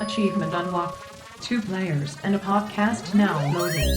Achievement unlocked. 2 players and a podcast now loading.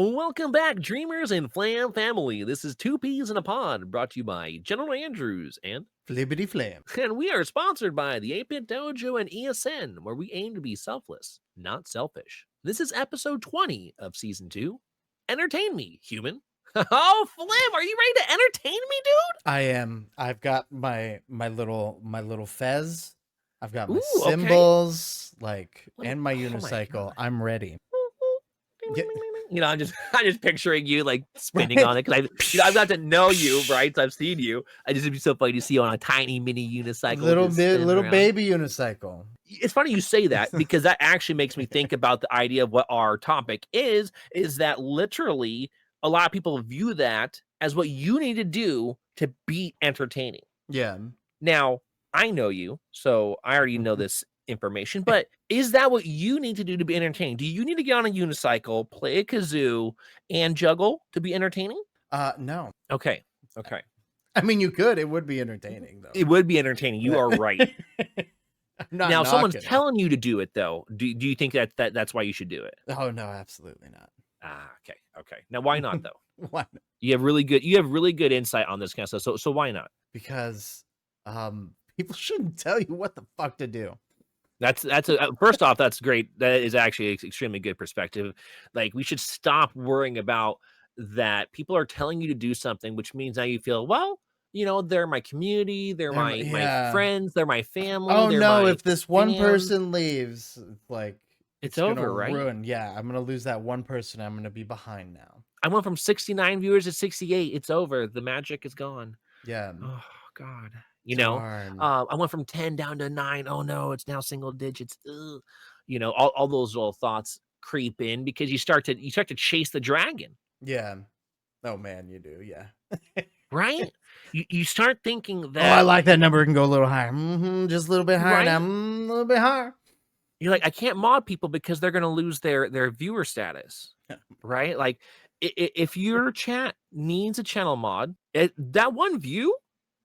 Welcome back, Dreamers and Flam family. This is Two Peas in a Pod, brought to you by GeneralAndrews and Flibbityflam. And we are sponsored by the 8-Bit Dojo and ESN, where we aim to be selfless, not selfish. This is episode 20 of season 2. Entertain me, human. Oh, Flim, are you ready to entertain me, dude? I am. I've got my little fez. I've got my Ooh, cymbals, and my Oh my unicycle. God. I'm ready. You know, I'm just picturing you like spinning on it because I've got to know you, right? So I've seen you. I just it'd be so funny to see you on a tiny mini unicycle, little around. baby unicycle. It's funny you say that because that actually makes me think about the idea of what our topic is that literally a lot of people view that as what you need to do to be entertaining. Yeah. Now, I know you, so I already know this information, but is that what you need to do to be entertaining? Do you need to get on a unicycle, play a kazoo, and juggle to be entertaining? No. Okay. I mean, you could. It would be entertaining, though. It would be entertaining. You are right. Now, someone's telling you to do it, though. Do you think that's why you should do it? Oh no, absolutely not. Okay. Now, why not though? Why not? You have really good insight on this kind of stuff. So why not? Because people shouldn't tell you what the fuck to do. That's first off, that's great. That is actually an extremely good perspective. Like, we should stop worrying about that people are telling you to do something, which means now you feel, well, you know, they're my community, they're my friends, they're my family. Oh no, if this this one person leaves, it's over, right? Ruin. Yeah, I'm gonna lose that one person. I'm gonna be behind now. I went from 69 viewers to 68. It's over. The magic is gone. Yeah. Oh God. You know, I went from 10 down to 9. Oh no, it's now single digits. Ugh. You know, all those little thoughts creep in because you start to chase the dragon. Yeah. Oh man, you do. Yeah. Right? You start thinking that. Oh, I like that number. It can go a little higher. Just a little bit higher. Right? Now. A little bit higher. You're like, I can't mod people because they're going to lose their viewer status. Right? Like, if your chat needs a channel mod, that one view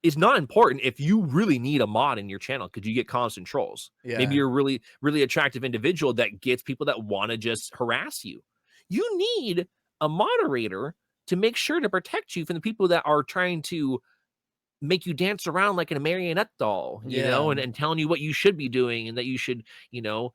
is not important if you really need a mod in your channel because you get constant trolls. Yeah. Maybe you're a really, really attractive individual that gets people that want to just harass you. You need a moderator to make sure to protect you from the people that are trying to make you dance around like a marionette doll, you know, and telling you what you should be doing and that you should, you know,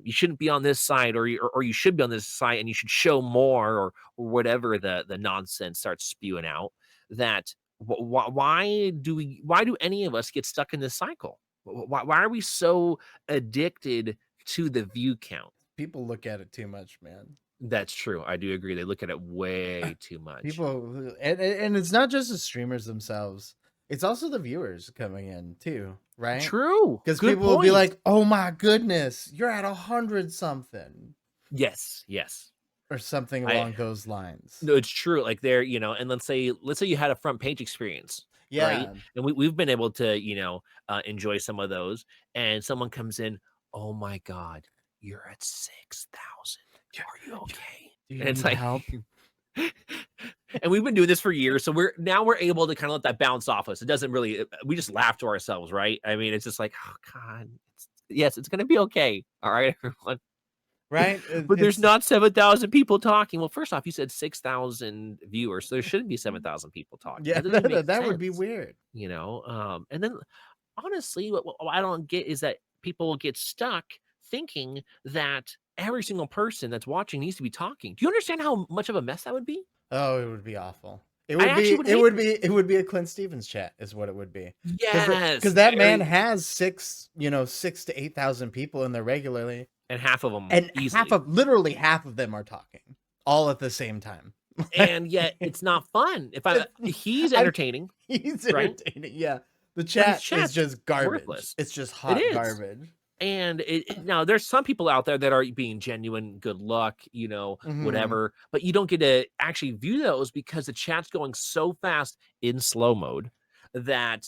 you shouldn't be on this side or you should be on this side and you should show more or whatever the nonsense starts spewing out. That why do any of us get stuck in this cycle? Why are we so addicted to the view count? People look at it too much, man. That's true. I do agree. They look at it way too much. People, and it's not just the streamers themselves. It's also the viewers coming in too, right? True. Because people will be like, "Oh my goodness, you're at 100 something." Yes. Or something along those lines. No, it's true. Like there, you know, and let's say you had a front page experience. Yeah. Right? And we've been able to, you know, enjoy some of those. And someone comes in, oh my God, you're at 6,000. Are you okay? And it's like help. And we've been doing this for years, so we're able to kind of let that bounce off us. It doesn't really. We just laugh to ourselves, right? I mean, it's just like, oh God, it's gonna be okay. All right, everyone. Right, but there's not 7,000 people talking. Well, first off, you said 6,000 viewers, so there shouldn't be 7,000 people talking. Yeah, that would be weird, you know. And then, honestly, what I don't get is that people get stuck thinking that every single person that's watching needs to be talking. Do you understand how much of a mess that would be? Oh, it would be awful. It would be a Clint Stevens chat, is what it would be. Yes, because that man has 6,000 to 8,000 people in there regularly, and half of them, literally half of them are talking all at the same time. And yet, it's not fun. He's entertaining. He's entertaining. Right? Yeah, the chat is just garbage. Worthless. It's just hot garbage. And now there's some people out there that are being genuine, good luck, you know, whatever, but you don't get to actually view those because the chat's going so fast in slow mode that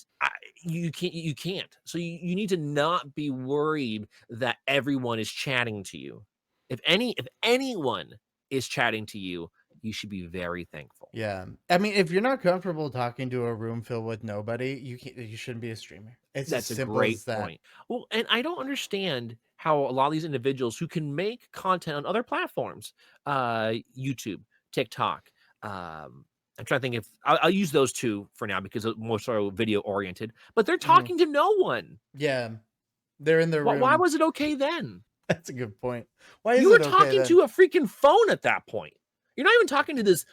you can't. So you need to not be worried that everyone is chatting to you. If anyone is chatting to you, you should be very thankful. Yeah. I mean, if you're not comfortable talking to a room filled with nobody, you shouldn't be a streamer. It's as That's a simple great as that. point. Well, and I don't understand how a lot of these individuals who can make content on other platforms, YouTube, TikTok, I'm trying to think if I'll use those two for now because they're more so video oriented, but they're Mhm. talking to no one. Yeah. They're in their Why room. was it okay then? That's a good point. Why is You were it okay talking then? to a freaking phone at that point. You're not even talking to this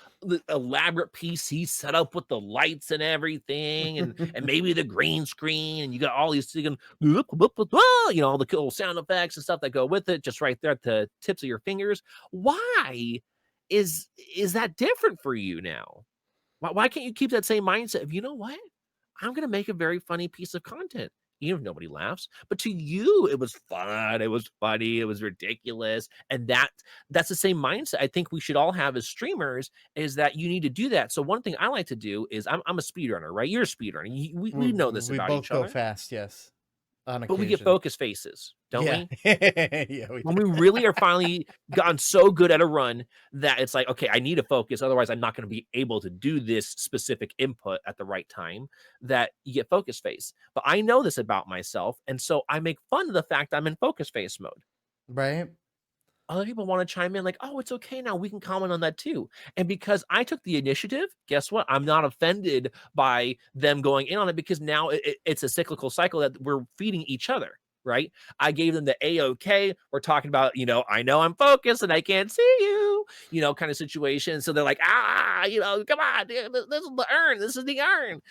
elaborate PC setup with the lights and everything, and maybe the green screen, and you got all these you know, all the cool sound effects and stuff that go with it, just right there at the tips of your fingers. Why is that different for you now? Why can't you keep that same mindset of, you know what? I'm going to make a very funny piece of content, even if nobody laughs. But to you, it was fun. It was funny. It was ridiculous. And that's the same mindset I think we should all have as streamers, is that you need to do that. So one thing I like to do is I'm a speedrunner, right? You're a speedrunner. We know this We about both each go other, fast, yes, on but we get occasion. focus faces, don't Yeah. we? Yeah, When we really are finally gotten so good at a run that it's like, okay, I need to focus. Otherwise, I'm not going to be able to do this specific input at the right time, that you get focus face. But I know this about myself. And so I make fun of the fact I'm in focus face mode. Right? Other people want to chime in like, oh, it's okay now. We can comment on that too. And because I took the initiative, guess what? I'm not offended by them going in on it, because now it's a cyclical cycle that we're feeding each other, right? I gave them the A-OK. We're talking about, I know I'm focused and I can't see you, kind of situation. So they're like, come on, dude, this is the urn. This is the urn,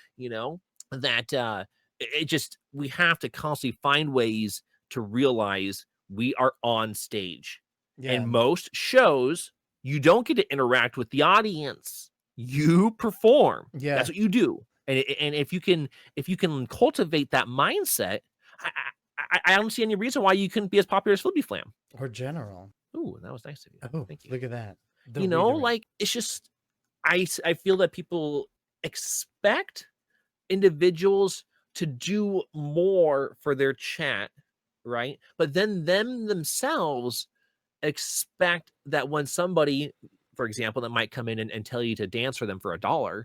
that it just, we have to constantly find ways to realize we are on stage. Yeah. And most shows, you don't get to interact with the audience. You perform. Yeah. That's what you do. And if you can cultivate that mindset, I don't see any reason why you couldn't be as popular as FlibbityFlam. Or General. Ooh, that was nice of you. Oh, Thank you. look at that. Like, it's just, I feel that people expect individuals to do more for their chat, right? But then themselves expect that when somebody, for example, that might come in and tell you to dance for them for $1,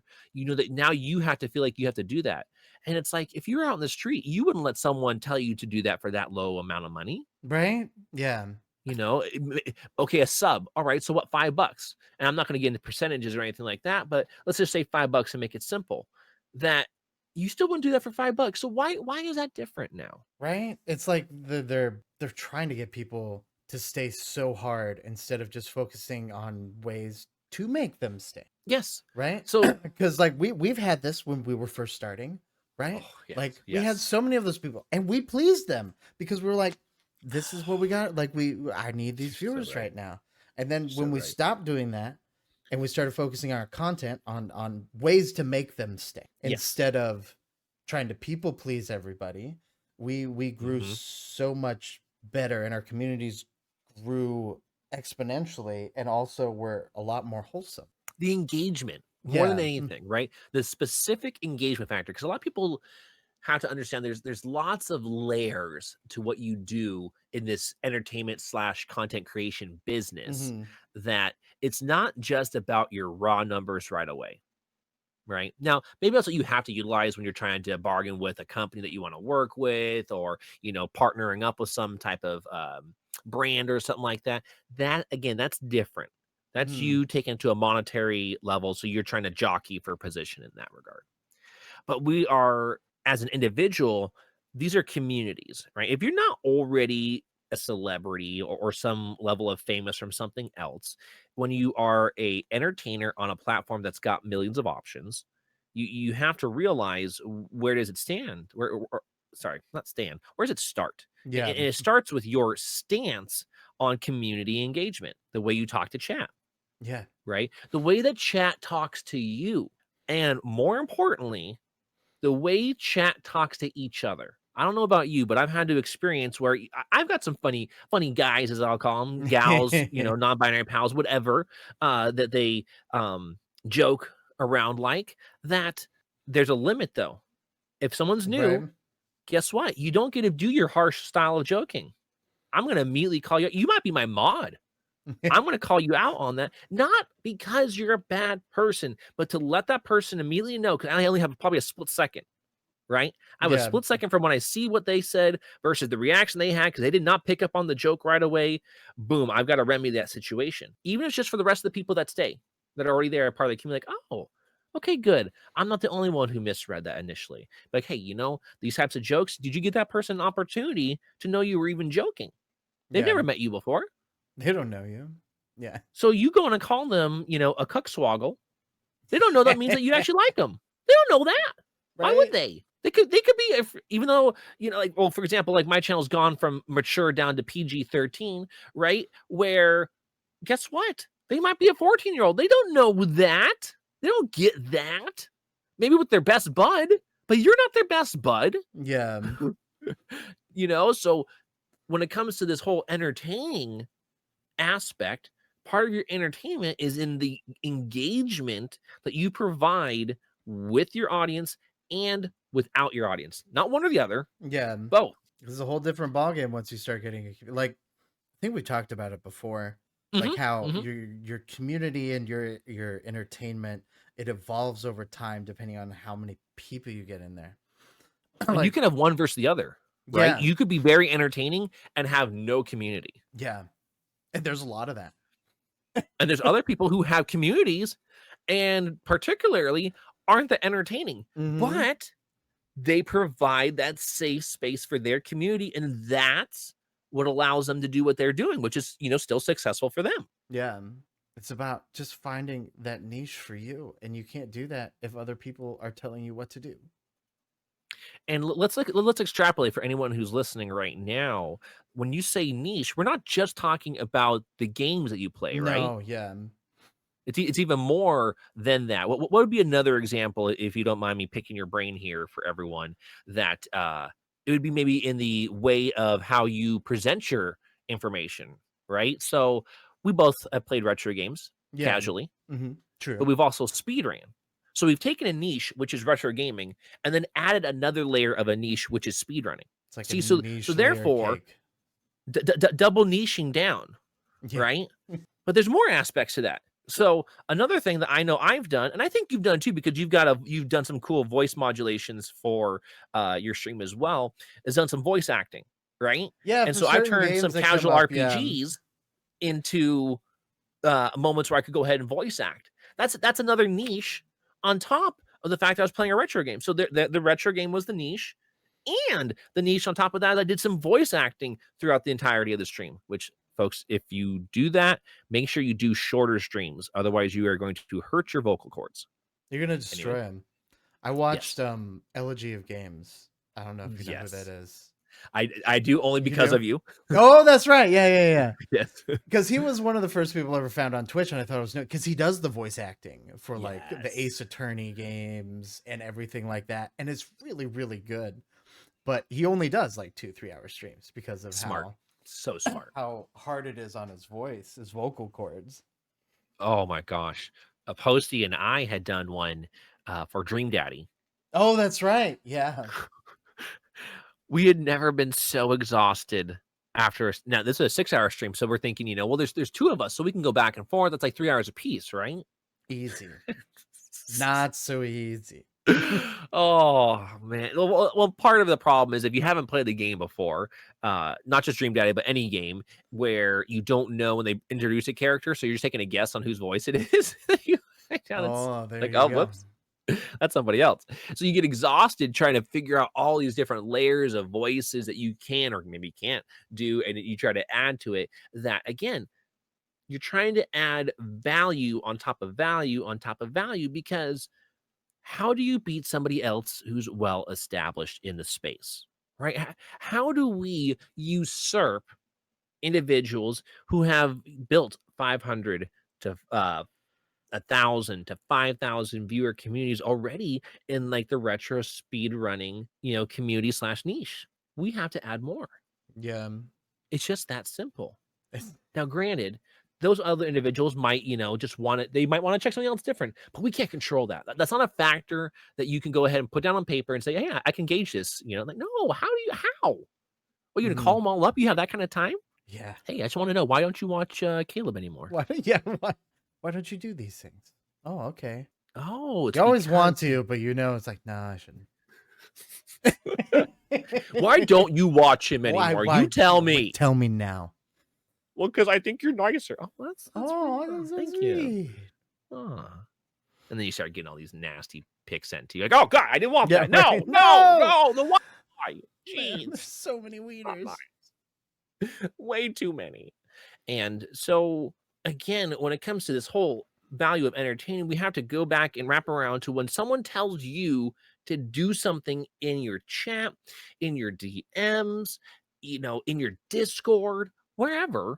that now you have to feel like you have to do that. And it's like, if you're out in the street, you wouldn't let someone tell you to do that for that low amount of money. Right? Yeah. Okay, a sub. All right, so what, $5? And I'm not going to get into percentages or anything like that, but let's just say $5 and make it simple. That you still wouldn't do that for $5. So why is that different now? Right? It's like they're trying to get people to stay so hard instead of just focusing on ways to make them stay. Yes. Right? So because like we've had this when we were first starting, right? Oh, yes, like we had so many of those people and we pleased them because we were like, this is what we got. Like I need these viewers right now. And then when we stopped doing that and we started focusing our content on ways to make them stay instead of trying to people please everybody, we grew so much better and our communities grew exponentially and also were a lot more wholesome. The engagement more than anything, right? The specific engagement factor, because a lot of people have to understand there's lots of layers to what you do in this entertainment / content creation business, that it's not just about your raw numbers right away. Right now, maybe that's what you have to utilize when you're trying to bargain with a company that you want to work with, or partnering up with some type of brand or something like that. That again, that's different. That's you taken to a monetary level, so you're trying to jockey for position in that regard. But we are, as an individual, these are communities, right? If you're not already a celebrity or some level of famous from something else, when you are a entertainer on a platform that's got millions of options, you have to realize, where does it stand? Sorry, not stand. Where does it start? Yeah. And it starts with your stance on community engagement, the way you talk to chat. Yeah. Right? The way that chat talks to you. And more importantly, the way chat talks to each other. I don't know about you, but I've had to experience where I've got some funny guys, as I'll call them, gals, non-binary pals, whatever, that they joke around like that. There's a limit though. If someone's new, Right. guess what? You don't get to do your harsh style of joking. I'm going to immediately call you. You might be my mod. I'm going to call you out on that, not because you're a bad person, but to let that person immediately know, because I only have probably a split second, right? I have a Yeah. split second from when I see what they said versus the reaction they had because they did not pick up on the joke right away. Boom, I've got to remedy that situation. Even if it's just for the rest of the people that stay, that are already there, part of the community, like, oh, okay, good. I'm not the only one who misread that initially. Like, hey, these types of jokes, did you give that person an opportunity to know you were even joking? They've Yeah. never met you before. They don't know you. Yeah. So you going to call them, a cuckswoggle. They don't know that means that you actually like them. They don't know that. Why would Right? they? They could be, even though, for example, like my channel's gone from mature down to PG-13, right? Where, guess what? They might be a 14-year-old. They don't know that. They don't get that. Maybe with their best bud, but you're not their best bud. Yeah. So when it comes to this whole entertaining aspect, part of your entertainment is in the engagement that you provide with your audience and without your audience. Not one or the other, Yeah. both. This is a whole different ballgame once you start getting like I think we talked about it before. Like how your community and your entertainment, it evolves over time depending on how many people you get in there. And you can have one versus the other, right? Yeah. You could be very entertaining and have no community. Yeah. And there's a lot of that. And there's other people who have communities and particularly aren't that entertaining, but they provide that safe space for their community. And that's what allows them to do what they're doing, which is, still successful for them. Yeah. It's about just finding that niche for you. And you can't do that if other people are telling you what to do. And let's extrapolate for anyone who's listening right now. When you say niche, we're not just talking about the games that you play, right? No, yeah. It's even more than that. What would be another example, if you don't mind me picking your brain here for everyone, that it would be maybe in the way of how you present your information, right? So we both have played retro games casually, True. but we've also speedran. So we've taken a niche, which is retro gaming, and then added another layer of a niche, which is speedrunning. It's like See, a so niche therefore, double niching down, right? But there's more aspects to that. So another thing that I know I've done, and I think you've done too, because you've done some cool voice modulations for your stream as well, is done some voice acting, right? Yeah. And so I've turned some casual RPGs into moments where I could go ahead and voice act. That's another niche on top of the fact I was playing a retro game. So the retro game was the niche, and the niche on top of that, I did some voice acting throughout the entirety of the stream, which, folks, if you do that, make sure you do shorter streams. Otherwise, you are going to hurt your vocal cords. You're going to destroy them. I watched Elegy of Games. I don't know if you know who that is. I do, only because of you. Oh, that's right. Yeah. Yes. Because he was one of the first people I ever found on Twitch, and I thought it was new because he does the voice acting for like the Ace Attorney games and everything like that. And it's really, really good. But he only does like 2-3 hour streams because of so smart, how hard it is on his voice, his vocal cords. Oh my gosh. Posty and I had done one for Dream Daddy. Oh, that's right. Yeah. We had never been so exhausted after. Now, this is a 6-hour stream. So we're thinking, well, there's two of us, so we can go back and forth. That's like 3 hours a piece, right? Easy. Not so easy. Oh man. Well, part of the problem is if you haven't played the game before, not just Dream Daddy, but any game where you don't know when they introduce a character, so you're just taking a guess on whose voice it is. Whoops, that's somebody else. So you get exhausted trying to figure out all these different layers of voices that you can or maybe can't do, and you try to add to it. That again, you're trying to add value on top of value on top of value, because how do you beat somebody else who's well established in the space, right? How do we usurp individuals who have built 500 to 1,000 to 5,000 viewer communities already in like the retro speed running, community / niche? We have to add more. Yeah. It's just that simple. Now, granted, those other individuals might, just they might want to check something else different, but we can't control that. That's not a factor that you can go ahead and put down on paper and say, hey, I can gauge this. Like, no, how? Well, you're going to call them all up? You have that kind of time? Yeah. Hey, I just want to know, why don't you watch Caleb anymore? Why don't you do these things? Oh, okay. Oh, you always want to, but it's like, nah, I shouldn't. Why don't you watch him anymore? Why, you tell me. Tell me now. Well, because I think you're nicer. Oh, that's that's so thank sweet. you. Oh. And then you start getting all these nasty pics sent to you. Like, oh God, I didn't want that. No, right. no, the why? Jeez, there's so many wieners. Way too many. And so again, when it comes to this whole value of entertaining, we have to go back and wrap around to when someone tells you to do something in your chat, in your DMs, in your Discord, wherever.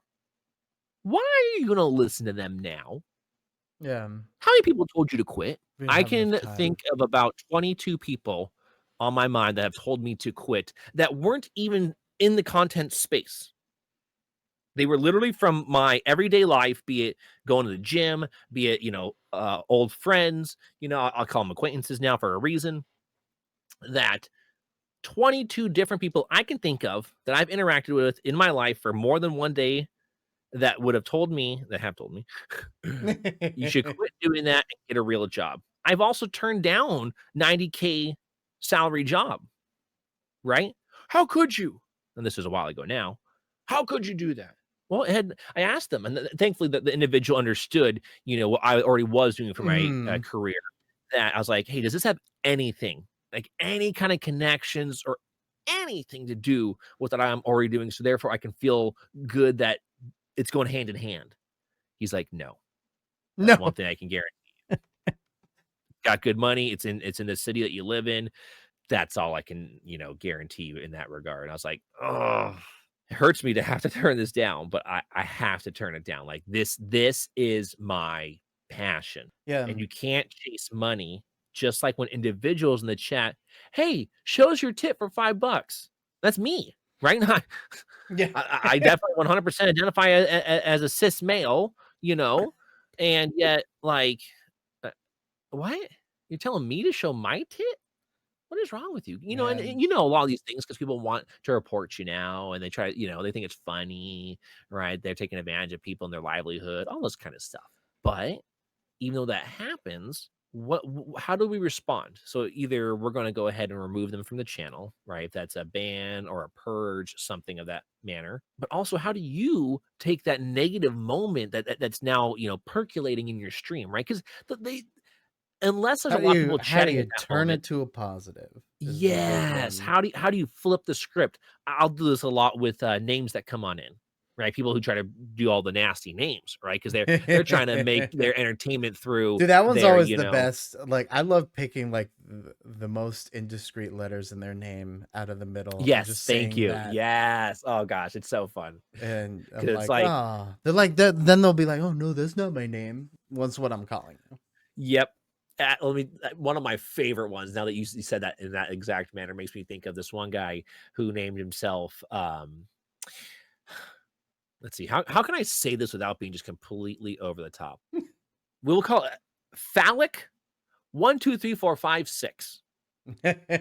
Why are you going to listen to them now? Yeah. How many people told you to quit? I can think of about 22 people on my mind that have told me to quit that weren't even in the content space. They were literally from my everyday life, be it going to the gym, be it, old friends, I'll call them acquaintances now for a reason. That 22 different people I can think of that I've interacted with in my life for more than one day that have told me, you should quit doing that and get a real job. I've also turned down $90K salary job, right? How could you? And this was a while ago now. How could you do that? Well, I asked them, and thankfully the individual understood, what I already was doing for my career. That I was like, hey, does this have anything, like any kind of connections or anything to do with what I'm already doing? So therefore I can feel good that it's going hand in hand. He's like, no. That's one thing I can guarantee. Got good money. It's in the city that you live in. That's all I can, guarantee you in that regard. And I was like, oh, it hurts me to have to turn this down, but I have to turn it down. Like this is my passion. Yeah. And you can't chase money, just like when individuals in the chat, hey, show us your tip for $5. That's me, right? Yeah. I definitely 100% identify as a cis male, and yet what? You're telling me to show my tit? What is wrong with you? And a lot of these things because people want to report you now, and they try, they think it's funny, right? They're taking advantage of people and their livelihood, all this kind of stuff. But even though that happens, how do we respond? So either we're going to go ahead and remove them from the channel, right? If that's a ban or a purge, something of that manner. But also, how do you take that negative moment that's now, percolating in your stream, right? Because unless there's a lot of people chatting, how do you turn it to a positive? Yes. How do you flip the script? I'll do this a lot with names that come on in, right? People who try to do all the nasty names, right? Because they're trying to make their entertainment through. Dude, that one's always the best. Like, I love picking like the most indiscreet letters in their name out of the middle. Yes, just thank you. That. Yes. Oh gosh, it's so fun. And I'm like, oh, they're like that. Then they'll be like, oh no, that's not my name. What's what I'm calling you. Yep. One of my favorite ones, now that you said that in that exact manner, makes me think of this one guy who named himself let's see, how can I say this without being just completely over the top? We'll call it phallic 1 2 3 4 5 6.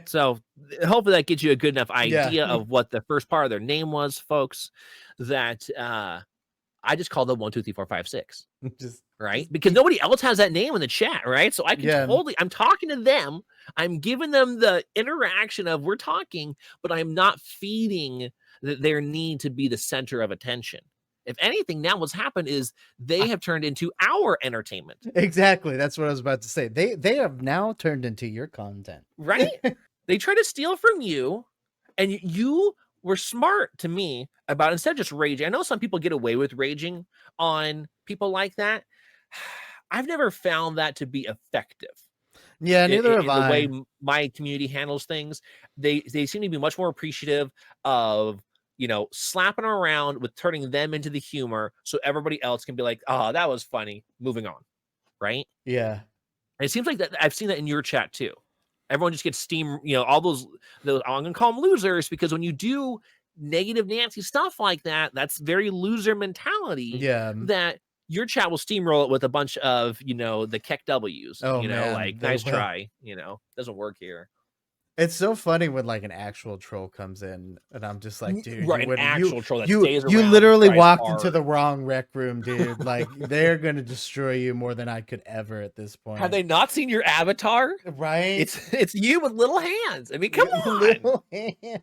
So hopefully that gives you a good enough idea of what the first part of their name was, folks. That I just called them 1 2 3 4 5 6. Right? Because nobody else has that name in the chat, right? So I can I'm talking to them. I'm giving them the interaction of we're talking, but I'm not feeding their need to be the center of attention. If anything, now what's happened is they have turned into our entertainment. Exactly. That's what I was about to say. They have now turned into your content. Right? They try to steal from you, and you were smart to me about, instead of just raging. I know some people get away with raging on people like that. I've never found that to be effective. Yeah, neither have I. The way my community handles things, they seem to be much more appreciative of, slapping around with turning them into the humor so everybody else can be like, oh, that was funny. Moving on. Right? Yeah. And it seems like that I've seen that in your chat too. Everyone just gets steam, all those I'm going to call them losers, because when you do negative Nancy stuff like that, that's very loser mentality. Yeah. That your chat will steamroll it with a bunch of, the Keck W's, Oh, like, man, they nice will. try, doesn't work here. It's so funny when like an actual troll comes in, and I'm just like, dude, Right, you an would actual troll that you stays you around, literally tries walked into hard. the wrong rec room, dude. Like they're gonna destroy you more than I could ever at this point. Have they not seen your avatar? Right? It's you with little hands. I mean, come on. Little hand.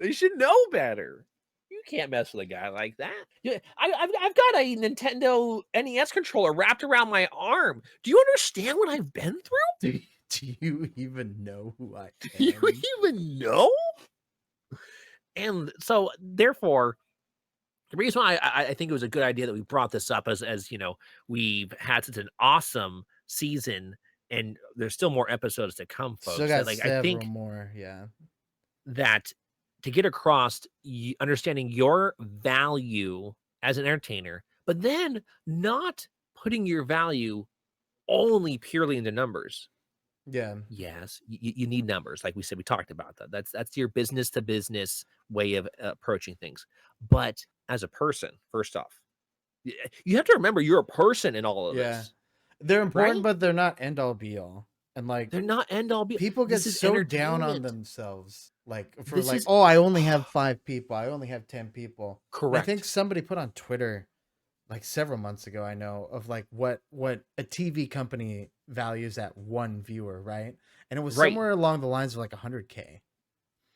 They should know better. You can't mess with a guy like that. Yeah, I've got a Nintendo NES controller wrapped around my arm. Do you understand what I've been through? Do you even know who I Do am? you even know? And so, therefore, the reason why I think it was a good idea that we brought this up as we've had such an awesome season, and there's still more episodes to come, folks. Still got I several think more, yeah. that to get across understanding your value as an entertainer, but then not putting your value only purely into numbers. Yeah. Yes, you need numbers. Like we said, we talked about that. That's your business to business way of approaching things. But as a person, first off, you have to remember you're a person in all of Yeah. this. They're important, Right? but they're not end all be all. And like They're not end all be. people get This is so down on entertainment. themselves. Like for This like, is oh, I only have 5 people. I only have 10 people. And I think correct. somebody put on Twitter like several months ago, I know, of like what a TV company values at 1 viewer, right? And it was Right. somewhere along the lines of like 100K.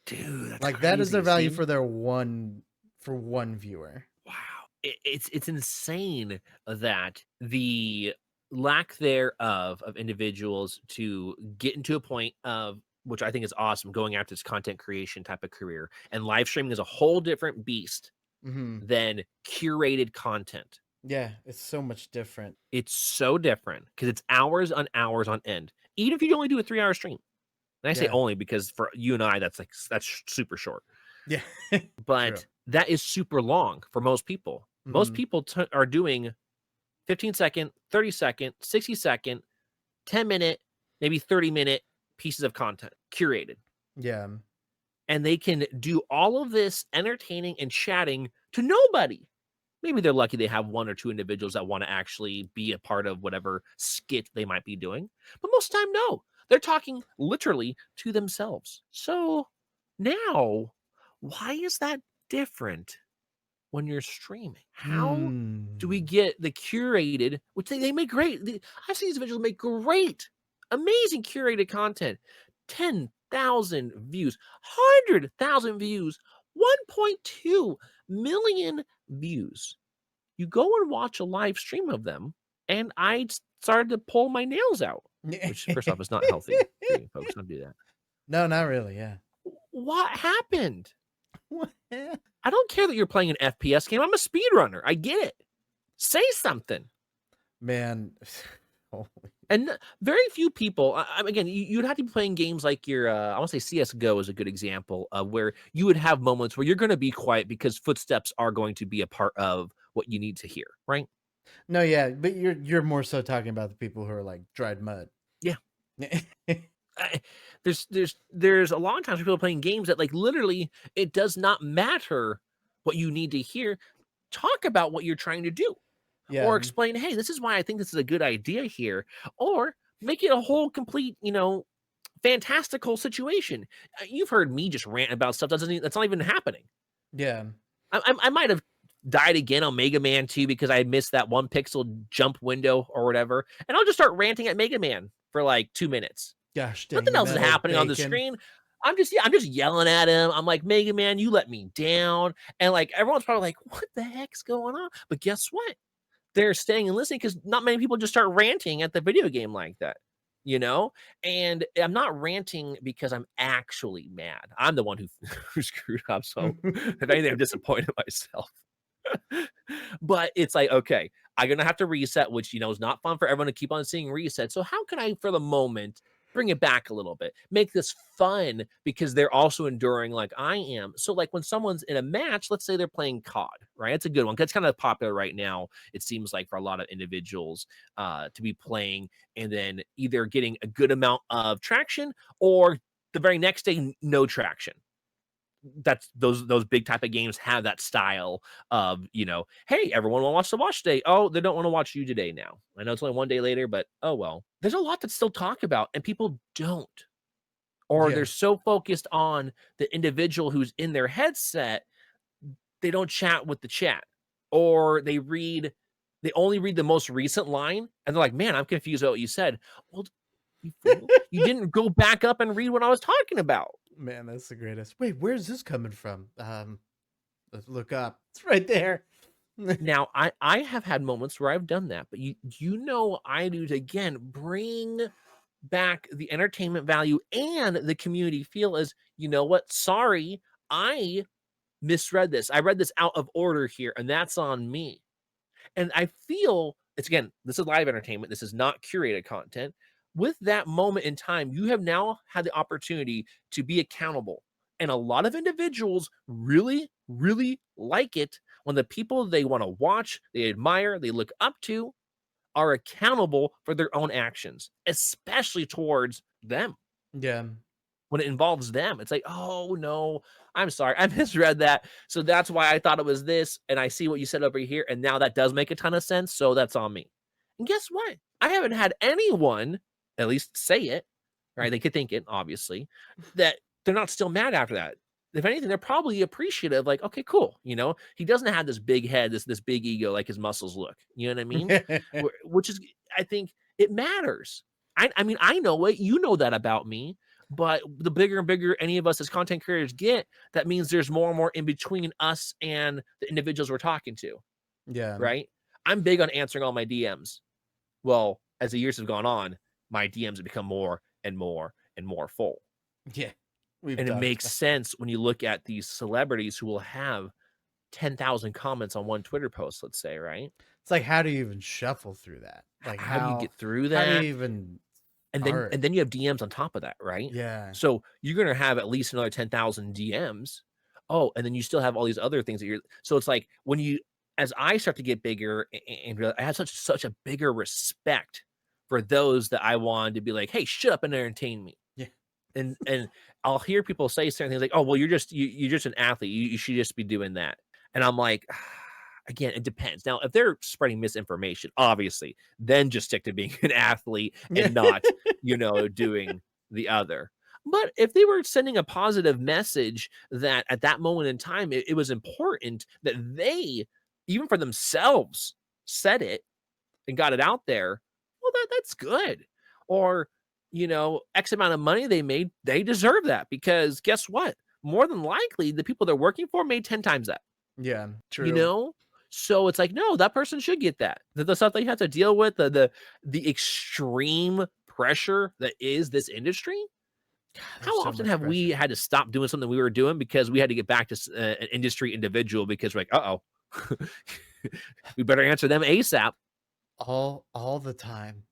Dude, that's Like that is their crazy, value see? for their one viewer. Wow. It's insane that the lack thereof of individuals to get into a point of, which I think is awesome, going after this content creation type of career. And live streaming is a whole different beast Mm-hmm. than curated content. Yeah, it's so much different. It's so different because it's hours on end. Even if you only do a 3-hour stream. And I say Yeah. only because for you and I, that's super short. Yeah. But that is super long for most people. Most Mhm. people are doing 15-second, 30-second, 60-second, 10-minute, maybe 30-minute pieces of content curated. Yeah. And they can do all of this entertaining and chatting to nobody. Maybe they're lucky they have 1 or 2 individuals that want to actually be a part of whatever skit they might be doing. But most of the time, no. They're talking literally to themselves. So now, why is that different when you're streaming? How do we get the curated, which they make great. I've seen these individuals make great, amazing curated content. 10,000 views, 100,000 views, 1.2 million views. You go and watch a live stream of them, and I started to pull my nails out, which first off is not healthy for you folks. Don't do that. No, not really. Yeah. What happened? What? I don't care that you're playing an FPS game. I'm a speedrunner. I get it. Say something. Man. Holy. And very few people, again, you'd have to be playing games like your, I want to say CSGO is a good example of where you would have moments where you're going to be quiet because footsteps are going to be a part of what you need to hear, right? No, yeah, but you're more so talking about the people who are like dried mud. Yeah. There's a lot of times people are playing games that like literally it does not matter what you need to hear. Talk about what you're trying to do. Yeah. Or explain, hey, this is why I think this is a good idea here. Or make it a whole complete, fantastical situation. You've heard me just rant about stuff that's not even happening. Yeah. I might have died again on Mega Man 2 because I missed that 1 pixel jump window or whatever. And I'll just start ranting at Mega Man for like 2 minutes. Gosh, Nothing else is happening on the screen. I'm just yelling at him. I'm like, Mega Man, you let me down. And like everyone's probably like, what the heck's going on? But guess what? They're staying and listening because not many people just start ranting at the video game like that, And I'm not ranting because I'm actually mad. I'm the one who screwed up. So if anything, I'm disappointed in myself. But it's like, okay, I'm gonna have to reset, which is not fun for everyone to keep on seeing reset. So how can I, for the moment, bring it back a little bit, make this fun because they're also enduring like I am. So like when someone's in a match, let's say they're playing COD, right? It's a good one. That's kind of popular right now. It seems like for a lot of individuals to be playing and then either getting a good amount of traction or the very next day, no traction. that's those big type of games have that style of, hey, everyone will watch the watch today. Oh, they don't want to watch you today now. I know it's only one day later, but oh well. There's a lot to still talk about, and people don't. Or Yeah. they're so focused on the individual who's in their headset, they don't chat with the chat. Or they only read the most recent line, and they're like, man, I'm confused about what you said. Well, you fool, you didn't go back up and read what I was talking about. Man, that's the greatest. Wait, where's this coming from? Let's look up. It's right there. Now, I have had moments where I've done that, but I do to, again, bring back the entertainment value and the community feel as, you know what? Sorry, I misread this. I read this out of order here, and that's on me. And I feel it's, again, this is live entertainment. This is not curated content. With that moment in time, you have now had the opportunity to be accountable. And a lot of individuals really, really like it when the people they want to watch, they admire, they look up to are accountable for their own actions, especially towards them. Yeah. When it involves them, it's like, oh no, I'm sorry, I misread that. So that's why I thought it was this. And I see what you said over here. And now that does make a ton of sense. So that's on me. And guess what? I haven't had anyone at least say it, right? They could think it, obviously, that they're not still mad after that. If anything, they're probably appreciative, like, okay, cool. He doesn't have this big head, this big ego, like his muscles look. You know what I mean? Which is, I think it matters. I mean, I know it. You know that about me. But the bigger and bigger any of us as content creators get, that means there's more and more in between us and the individuals we're talking to. Yeah. Right? I'm big on answering all my DMs. Well, as the years have gone on, my DMs have become more and more and more full. Yeah. And it makes sense when you look at these celebrities who will have 10,000 comments on one Twitter post, let's say, right? It's like, how do you even shuffle through that? Like, how do you get through that? How do you even and then you have DMs on top of that, right? Yeah. So you're gonna have at least another 10,000 DMs. Oh, and then you still have all these other things that so it's like as I start to get bigger and realize I have such a bigger respect for those that I wanted to be like, hey, shut up and entertain me. Yeah. And I'll hear people say certain things like, oh, well, you're just an athlete. You should just be doing that. And I'm like, again, it depends. Now, if they're spreading misinformation, obviously, then just stick to being an athlete and not, doing the other. But if they were sending a positive message that at that moment in time, it was important that they, even for themselves, said it and got it out there, well, that's good. Or, X amount of money they made, they deserve that because guess what? More than likely, the people they're working for made 10 times that. Yeah, true. So it's like, no, that person should get that. The stuff they have to deal with, the extreme pressure that is this industry. God, how often have we had to stop doing something we were doing because we had to get back to an industry individual because we're like, we better answer them ASAP. All the time.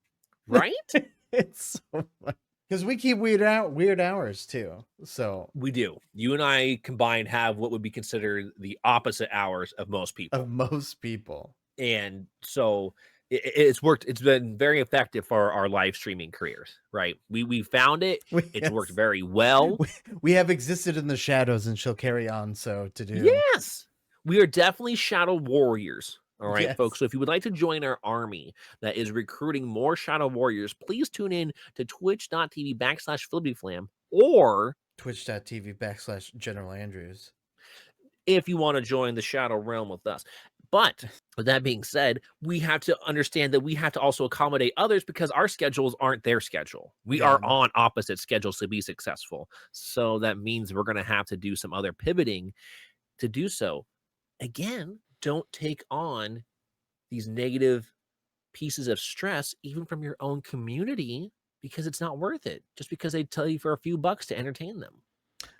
Right? It's so funny. Because we keep weird hours too. So we do. You and I combined have what would be considered the opposite hours of most people. And so it's worked. It's been very effective for our live streaming careers, right? We found it. It's worked very well. We have existed in the shadows and shall carry on so to do. Yes. We are definitely shadow warriors. All right, folks. So if you would like to join our army that is recruiting more shadow warriors, please tune in to twitch.tv/FlibbityFlam or twitch.tv/GeneralAndrews if you want to join the shadow realm with us. But with that being said, we have to understand that we have to also accommodate others because our schedules aren't their schedule. We are on opposite schedules to be successful. So that means we're going to have to do some other pivoting to do so. Again, don't take on these negative pieces of stress, even from your own community, because it's not worth it. Just because they tell you for a few bucks to entertain them.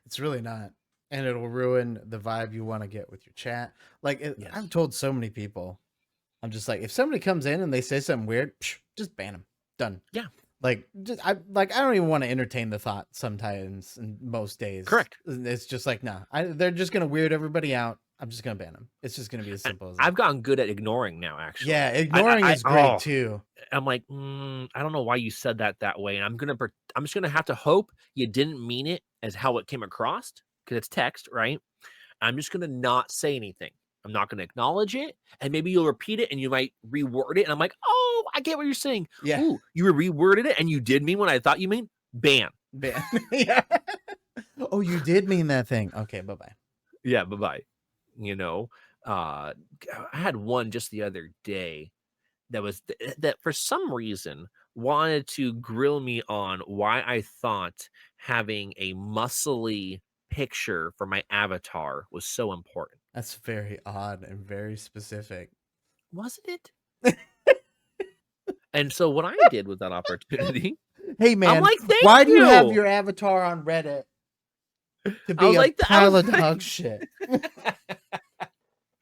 It's really not. And it'll ruin the vibe you want to get with your chat. Like, I've told so many people, I'm just like, if somebody comes in and they say something weird, just ban them. Done. Yeah. I don't even want to entertain the thought sometimes and most days. Correct. It's just like, nah, they're just going to weird everybody out. I'm just going to ban them. It's just going to be as simple as that. I've gotten good at ignoring now, actually. Yeah, ignoring is great too. I'm like, I don't know why you said that way. And I'm just going to have to hope you didn't mean it as how it came across. because it's text, right? I'm just going to not say anything. I'm not going to acknowledge it. And maybe you'll repeat it and you might reword it. And I'm like, oh, I get what you're saying. Yeah. Ooh, you reworded it and you did mean what I thought you mean. Ban. Yeah. Oh, you did mean that thing. Okay, bye-bye. Yeah, bye-bye. You know, I had one just the other day that was that for some reason wanted to grill me on why I thought having a muscly picture for my avatar was so important. That's very odd and very specific. Wasn't it? And so what I did with that opportunity, Hey man, I'm like, thank why do you have you. your avatar on Reddit to I be was a like, pile of dog shit?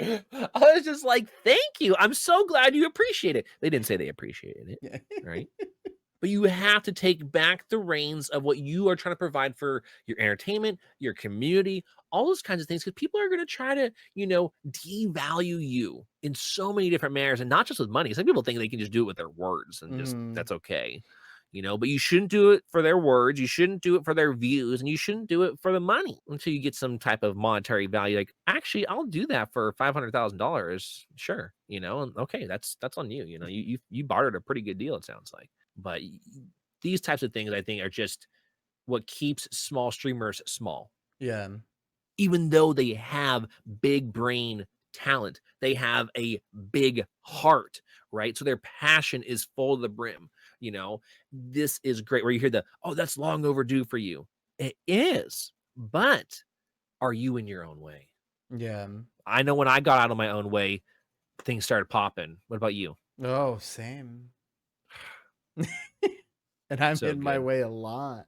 I was just like, thank you. I'm so glad you appreciate it. They didn't say they appreciated it, Yeah. right? But you have to take back the reins of what you are trying to provide for your entertainment, your community, all those kinds of things, because people are going to try to, devalue you in so many different manners, and not just with money. Some people think they can just do it with their words and just that's okay. But you shouldn't do it for their words. You shouldn't do it for their views, and you shouldn't do it for the money until you get some type of monetary value. Like, actually, I'll do that for $500,000. Sure. And okay, that's on you. You bartered a pretty good deal, it sounds like. But these types of things, I think, are just what keeps small streamers small. Yeah. Even though they have big brain talent, they have a big heart, right? So their passion is full to the brim. This is great. Where you hear that's long overdue for you. It is, but are you in your own way? Yeah. I know when I got out of my own way, things started popping. What about you? Oh, same. And I'm So in my good. way a lot.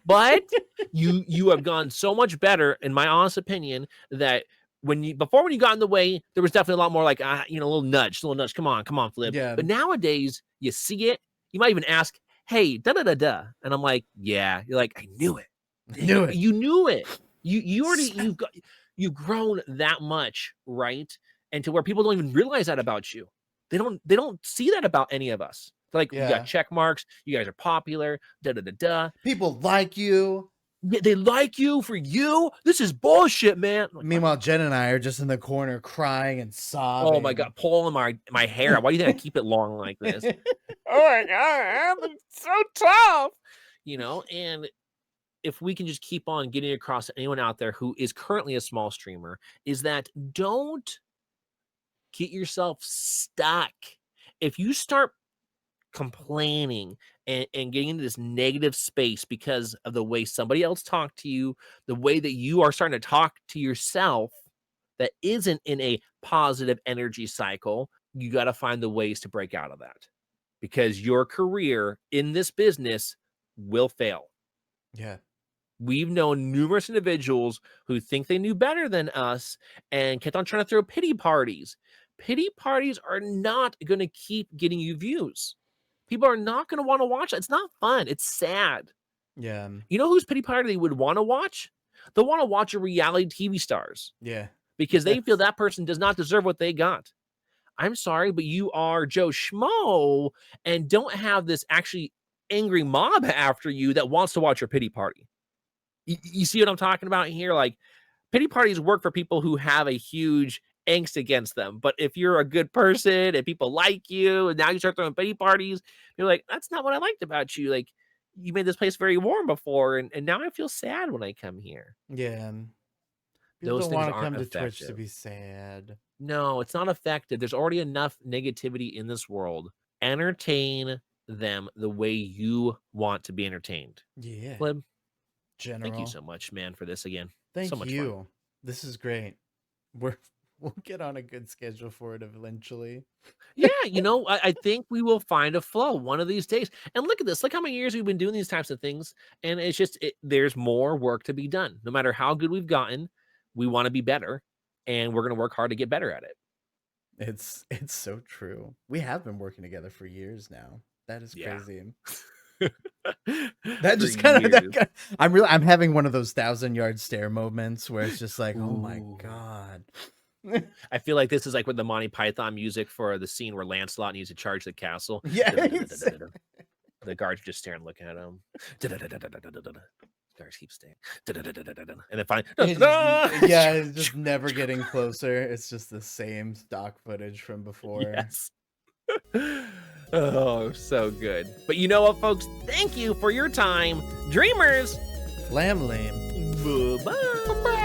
But you have gone so much better, in my honest opinion, that when you got in the way, there was definitely a lot more like a little nudge. Come on, Flib. Yeah. But nowadays, you see it. You might even ask, "Hey, da da da da," and I'm like, "Yeah." You're like, "I knew it. Knew it. You knew it. You already you've grown that much, right? And to where people don't even realize that about you. They don't see that about any of us. They're like, you got check marks. You guys are popular. Da da da da. People like you. They like you for you. This is bullshit, man. Like, meanwhile, Jen and I are just in the corner crying and sobbing. oh my god, pulling my hair. Why do you think I keep it long like this? Oh my god, it's so tough. And if we can just keep on getting across to anyone out there who is currently a small streamer, is that don't get yourself stuck. If you start complaining and getting into this negative space because of the way somebody else talked to you, the way that you are starting to talk to yourself that isn't in a positive energy cycle, you got to find the ways to break out of that, because your career in this business will fail. Yeah. We've known numerous individuals who think they knew better than us and kept on trying to throw pity parties. Pity parties are not going to keep getting you views. People are not going to want to watch it. It's not fun. It's sad. Yeah. You know whose pity party they would want to watch? They'll want to watch a reality TV stars. Yeah. Because they feel that person does not deserve what they got. I'm sorry, but you are Joe Schmo and don't have this actually angry mob after you that wants to watch your pity party. You see what I'm talking about here? Like, pity parties work for people who have a huge angst against them. But if you're a good person and people like you and now you start throwing pity parties, you're like, that's not what I liked about you. Like, you made this place very warm before, and now I feel sad when I come here. Yeah. People Those don't things want to aren't come to effective. Twitch to be sad. No, it's not effective. There's already enough negativity in this world. Entertain them the way you want to be entertained. Yeah. Flib, General. thank you so much, man, for this again. Thank so much you. Fun. This is great. We'll get on a good schedule for it eventually. Yeah, I think we will find a flow one of these days. And look at this. Look how many years we've been doing these types of things. And it's just, there's more work to be done. No matter how good we've gotten, we want to be better. And we're going to work hard to get better at it. It's so true. We have been working together for years now. That is crazy. That just kind of I'm having one of those 1,000-yard stare moments where it's just like, oh my god. I feel like this is like with the Monty Python music for the scene where Lancelot needs to charge the castle. Yeah. The guards are just staring, looking at him. Guards keep staying. And then finally, Yeah, it's just never getting closer. It's just the same stock footage from before. Yes. Oh, so good. But you know what, folks? Thank you for your time. Dreamers. Flam lame. Bye-bye.